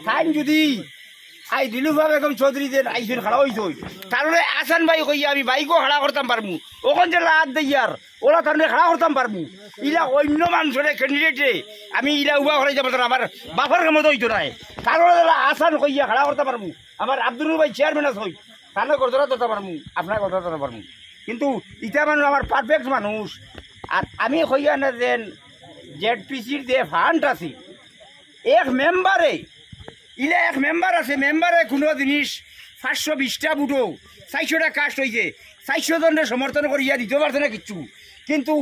time যদি I দিলুফা Begum Chowdhury যে আইসুন খাড়া হয়েছই তাহলে আসান ভাই কইয়া আমি বাইকও খাড়া করতাম পারমু ওখান যে লাদ দেয়ার ওরা তাহলে খাড়া করতাম পারমু ইলা অন্য মানুষের ক্যান্ডিডেটে আমি ইলা উবা করে যাব আমার বাফার কামত হইতো নাই তাহলে আসান কইয়া খাড়া করতে পারমু আমার আব্দুল ভাই চেয়ারম্যান আছে হই তাহলে করতে দিতে পারমু আপনার কথা দিতে পারমু কিন্তু ইটা মানুষ আমার পারফেক্ট মানুষ আর আমি কইয়া না যেন জেডপিসির যে ফান্ড আছে এক মেম্বারে ইলে এক মেম্বার আছে মেম্বারে কোনো জিনিস 520টা বুটো 400টা কাস্ট হয়েছে 400 জনের সমর্থন করিয়া দিতে পারছে না কিচ্ছু কিন্তু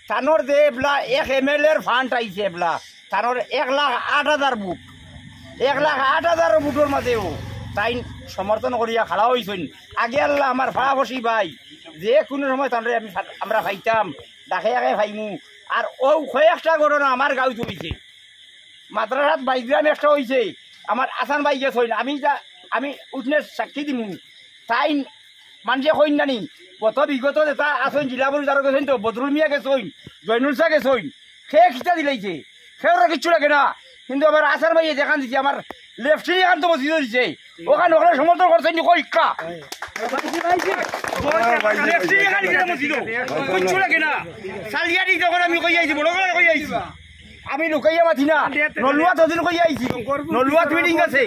তানোর যে এবলা এক MLA ফান্ড আইছে এবলা তানোর 1,08,000 বুট 1,08,000 বুটোর মাঝেও তাই সমর্থন করিয়া খাড়া হয়েছেন আগে আল্লাহ আমার ফাড়াফসি ভাই যে কোনো সময় তাহলে আমরা খাইতাম ডাকে আগে খাইমু আর ও কয়েকটা ঘটনা আমার গাঁও চলেছে মাদ্রাসাত 22 গ্রাম একটা হয়েছে আমার আসান ভাই গেছ আমি উঠনেস সাক্ষী দিমু তাই মানুষে কইন নানি কত বিগত যেটা আসন জিলাপুর যারা গেছেন তো বদরুল মিয়া গেছইন জয়নুল শাহ গেছইন সে খিতা দিলাইছে সেওরা কিচ্ছু লাগে না কিন্তু আমার আসান ভাই দেখান দিচ্ছে আমার লেফটি এখান তো বসিয়ে দিচ্ছে ওখানে ওখানে সমর্থন করছেন কইকা কিচ্ছু লাগে না সালিয়াটি যখন আমি কই আইছি বড় করে কই আইছি আমি লুকাইয়া মাথি না নলুয়া তদিন কই আইছি নলুয়া মিটিং আছে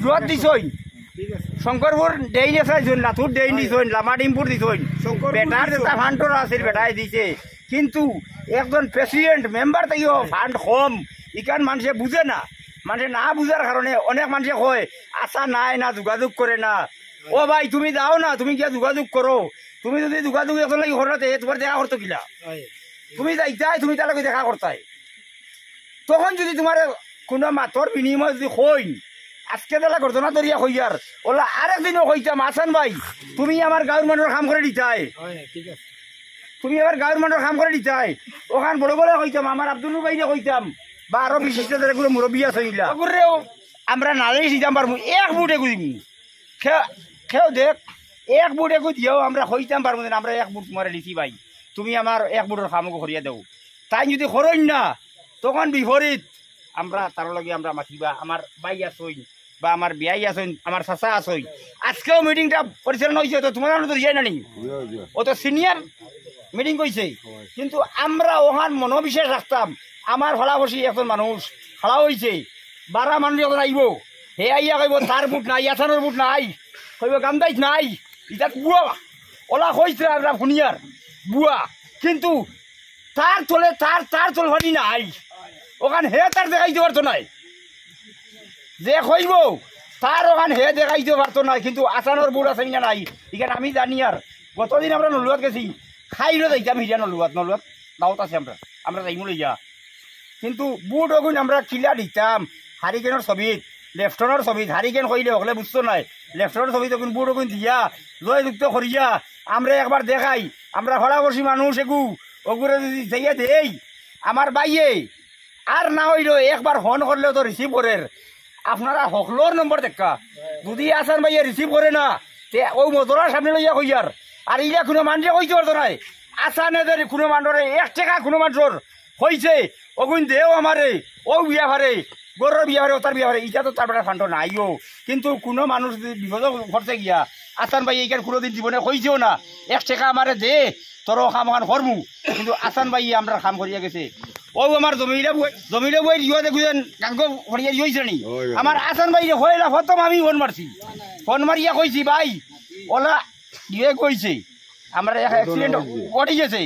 জুয়াত দিছইন শঙ্করপুর ডেইন আছে লাথুর ডেইন দিছইন লামাডিমপুর দিছইন বেটার যেটা ফান্ডর আছে বেটাই দিছে কিন্তু একজন প্রেসিডেন্ট মেম্বার তাইও ফান্ড কম ইকান মানুষে বুঝে না মানুষে না বুঝার কারণে অনেক মানুষে কয় আশা নাই না যোগাযোগ করে না ও ভাই তুমি যাও না তুমি গিয়া যোগাযোগ করো তুমি যদি যোগাযোগ এখন লাগি ঘটনাতে তোমার দেখা করতো কিলা তুমি যাইতাই তুমি তার দেখা করতাই তখন যদি তোমার কোনো মাতর বিনিময় যদি হইন আজকে তাহলে ঘটনা দরিয়া হইয়ার ওলা আরেকদিনও হইতাম আসান ভাই তুমি আমার গাঁর মানুষের কাম করে দিতাই তুমি আমার গাঁর মানুষের কাম করে দিতাই ওখান বড় বড় হইতাম আমার আব্দুল ভাইরে হইতাম বা আরো বিশিষ্ট কোনো মুরব্বী আছে আমরা নালেই দিতাম পারবো এক বুট এগু দিবি খেও দেখ এক বুট এগু দিয়েও আমরা হইতাম পারবো না আমরা এক বুট তোমার দিছি ভাই তুমি আমার এক বুটের কামকে করিয়া দেও তাই যদি করইন না তখন বিপরীত আমরা তার লগে আমরা মাতিবা আমার ভাই আসইন বা আমার বিয়াই আসইন আমার চাচা আসইন আজকেও মিটিংটা পরিচালনা হয়েছে তো তোমার তো যাই না নি ও তো সিনিয়র মিটিং কইছে কিন্তু আমরা ওখান মনোবিশ্বাস রাখতাম আমার ফলাফসি এখন মানুষ খাড়া হয়েছে 12 মানুষ যখন আইব হে আইয়া কইব তার বুট নাই আসানোর বুট নাই কইব গামদাইত নাই এটা বুয়া ওলা কইছে আমরা শুনিয়ার বুয়া কিন্তু তার তলে তার তল ভানি নাই ওখান হে তার দেখাইতে পারতো নাই যে কইব তার ওখান হে দেখাইতে পারতো নাই কিন্তু আসানোর বুট আছে না নাই এখানে আমি জানি আর গতদিন আমরা নলুয়াত গেছি খাইলো যাইতাম হিজা নলুয়াত দাওত আছে আমরা যাইমু লইয়া কিন্তু বুট ওগুন আমরা কিলা দিতাম হারিকেনের ছবিত লেফটনের ছবিত হারিকেন কইলে হলে বুঝতো নাই লেফটনের ছবিত ওগুন বুট ওগুন দিয়া জয়যুক্ত করিয়া আমরা একবার দেখাই আমরা ফলাফসি মানুষ এগু ওগুলো যদি যাইয়া দেই আমার বাইয়ে আর না হইল একবার ফোন করলেও তো রিসিভ করের আপনারা হকলোর নম্বর দেখা যদি আসান ভাইয়া রিসিভ করে না তে ওই মজলার সামনে লইয়া কইয়ার আর ইয়া কোনো মানুষে কইতে পারতো নাই আসানে কোনো মানুষের 1 টাকা কোনো মানুষের হয়েছে ওগুন দেও আমারে ও বিয়া ভারে গরুর বিয়া ভারে ও তার বিয়া ভারে ইটা তো তার বেটা ফান্ড নাইও কিন্তু কোনো মানুষ যদি বিপদ ঘটতে গিয়া আসান ভাই এইখান কোনোদিন জীবনে হয়েছেও না 1 টাকা আমারে দে তোর কাম খান করমু কিন্তু আসান ভাই আমরা কাম করিয়া গেছে ও আমার জমিলে বই ইয়ে দেখুন গাঙ্গ করিয়া হয়েছে নি আমার আসান ভাই হয়ে না প্রথম আমি ফোন মারছি ফোন মারিয়া কইছি ভাই ওলা ইয়ে কইছে আমরা অ্যাক্সিডেন্ট ঘটে গেছে